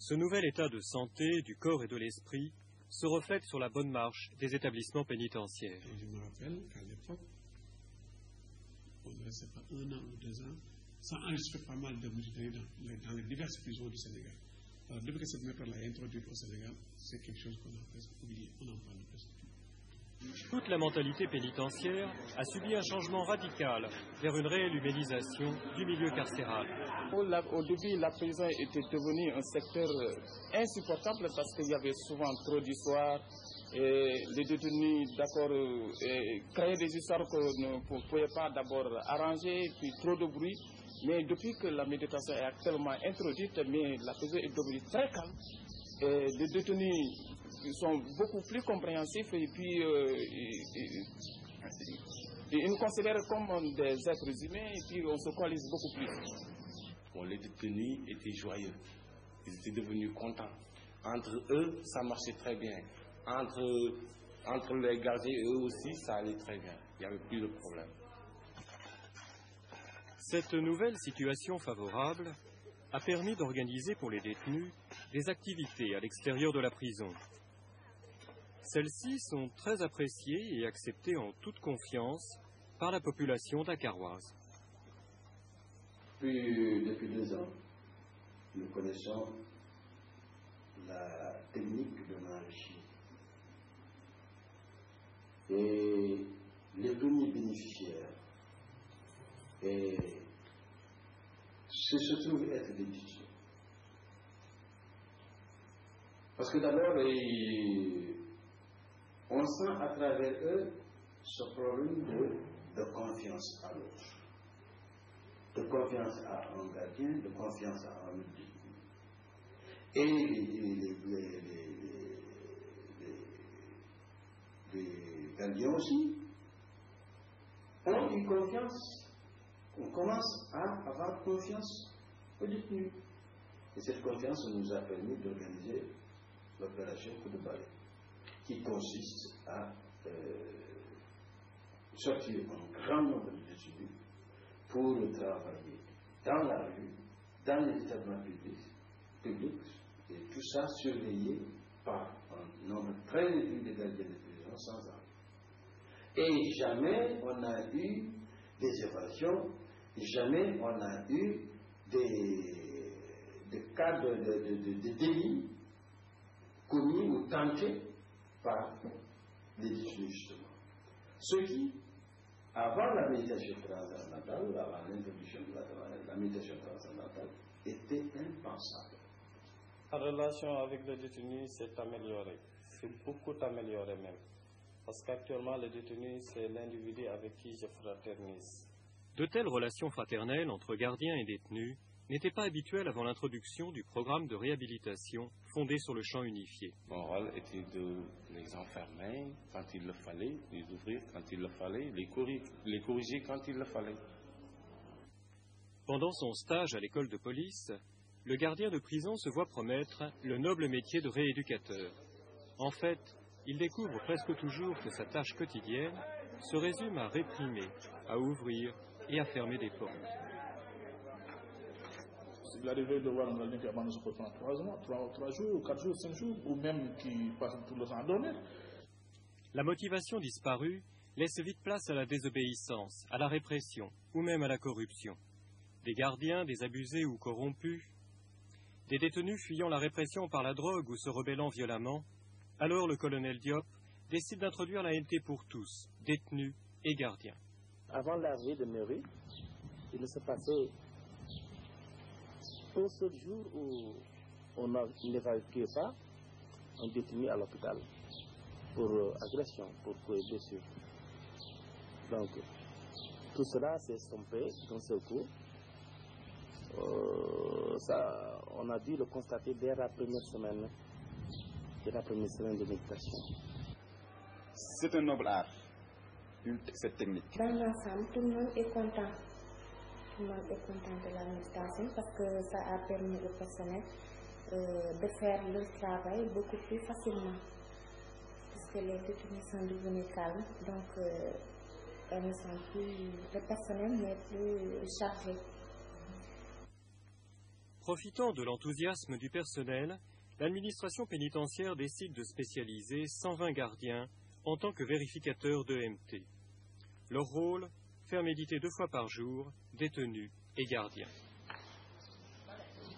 Ce nouvel état de santé du corps et de l'esprit se reflète sur la bonne marche des établissements pénitentiaires. Et je me rappelle qu'à l'époque, on ne restait pas 1 an ou 2 ans sans enregistrer pas mal de musulmans dans les diverses prisons du Sénégal. Alors, depuis que cette méthode est introduite au Sénégal, c'est quelque chose qu'on a presque oublié, on en parle presque plus. Toute la mentalité pénitentiaire a subi un changement radical vers une réelle humanisation du milieu carcéral. Au début, la prison était devenue un secteur insupportable parce qu'il y avait souvent trop d'histoires. Et les détenus, d'accord, créaient des histoires qu'on ne pouvait pas d'abord arranger, puis trop de bruit. Mais depuis que la méditation est actuellement introduite, mais la prison est devenue très calme. Et les détenus sont beaucoup plus compréhensifs et puis ils nous considèrent comme des êtres humains et puis on se coalise beaucoup plus. Bon, les détenus étaient joyeux, ils étaient devenus contents. Entre eux, ça marchait très bien. Entre les gardiens et eux aussi, ça allait très bien. Il n'y avait plus de problème. Cette nouvelle situation favorable a permis d'organiser pour les détenus des activités à l'extérieur de la prison. Celles-ci sont très appréciées et acceptées en toute confiance par la population dakaroise. Depuis 2 ans, nous connaissons la technique de l'enrichissement. Et les premiers bénéficiaires, se trouvent être des étudiants. Parce que d'abord, on sent à travers eux ce problème de confiance à l'autre, de confiance à un gardien, de confiance à un détenu. Et les gardiens aussi ont eu confiance. On commence à avoir confiance aux détenus. Et cette confiance nous a permis d'organiser l'opération coup de balai, qui consiste à sortir un grand nombre de détenus pour travailler dans la rue, dans les établissements publics, et tout ça surveillé par un nombre très réduit de gardiens de prison sans armes. Et jamais on n'a eu des évasions, jamais on a eu des cas de délit commis ou tentés par les détenus justement. Ce qui, avant la méditation transcendantale, avant l'introduction de la méditation transcendantale, était impensable. La relation avec le détenu s'est améliorée, c'est beaucoup amélioré même. Parce qu'actuellement, le détenu, c'est l'individu avec qui je fraternise. De telles relations fraternelles entre gardiens et détenus n'étaient pas habituelles avant l'introduction du programme de réhabilitation fondé sur le champ unifié. Mon rôle était de les enfermer quand il le fallait, les ouvrir quand il le fallait, les corriger quand il le fallait. Pendant son stage à l'école de police, le gardien de prison se voit promettre le noble métier de rééducateur. En fait, il découvre presque toujours que sa tâche quotidienne se résume à réprimer, à ouvrir et à fermer des portes. Il arrivait de voir un gardien qui abandonne son poste pendant 3 jours, 4 jours, 5 jours, ou même qui passe tout le temps à dormir. La motivation disparue laisse vite place à la désobéissance, à la répression, ou même à la corruption. Des gardiens, des abusés ou corrompus, des détenus fuyant la répression par la drogue ou se rebellant violemment. Alors le colonel Diop décide d'introduire la NT pour tous, détenus et gardiens. Avant l'arrivée de Mairie, il ne se passait un seul jour où on n'évacuait pas un détenu à l'hôpital pour agression, pour blessure. Donc, tout cela s'est estompé d'un seul coup. On a dû le constater dès la première semaine de méditation. C'est un noble art, cette technique. Dans l'ensemble, tout le monde est content. Tout le monde est content de la méditation parce que ça a permis au personnel de faire leur travail beaucoup plus facilement. Parce que les détenus sont devenus calmes, donc le personnel n'est plus chargé. Profitant de l'enthousiasme du personnel, l'administration pénitentiaire décide de spécialiser 120 gardiens en tant que vérificateurs d'EMT. Leur rôle, faire méditer 2 fois par jour détenus et gardiens.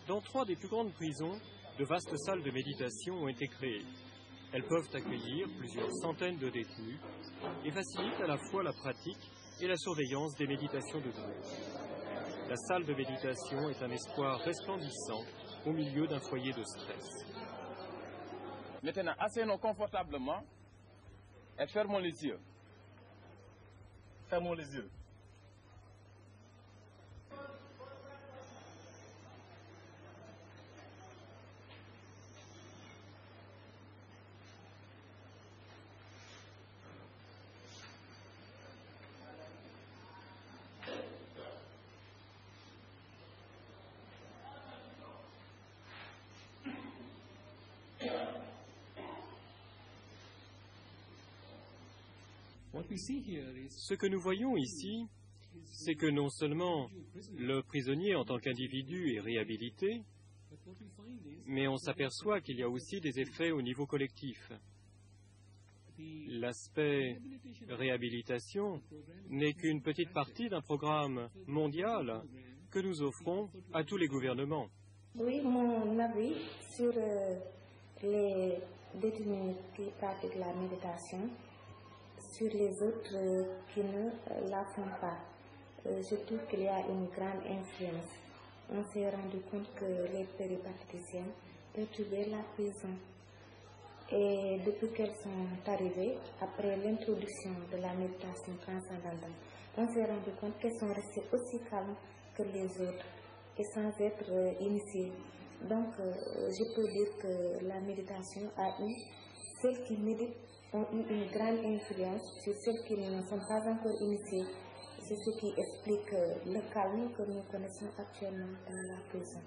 Dans 3 des plus grandes prisons, de vastes salles de méditation ont été créées. Elles peuvent accueillir plusieurs centaines de détenus et facilitent à la fois la pratique et la surveillance des méditations de groupe. La salle de méditation est un espoir resplendissant au milieu d'un foyer de stress. Maintenant, asseyons-nous confortablement et fermons les yeux. Fermons les yeux. Ce que nous voyons ici, c'est que non seulement le prisonnier en tant qu'individu est réhabilité, mais on s'aperçoit qu'il y a aussi des effets au niveau collectif. L'aspect réhabilitation n'est qu'une petite partie d'un programme mondial que nous offrons à tous les gouvernements. Oui, mon avis sur les détenus qui pratiquent la méditation, sur les autres qui ne la font pas. Je trouve qu'il y a une grande influence. On s'est rendu compte que les péripatéticiens perturbaient la prison. Et depuis qu'elles sont arrivées, après l'introduction de la méditation transcendantale, on s'est rendu compte qu'elles sont restées aussi calmes que les autres et sans être initiées. Donc, je peux dire que la méditation a eu, celles qui méditent ont eu une grande influence sur celles qui ne sont pas encore initiées. C'est ce qui explique le calme que nous connaissons actuellement dans la prison.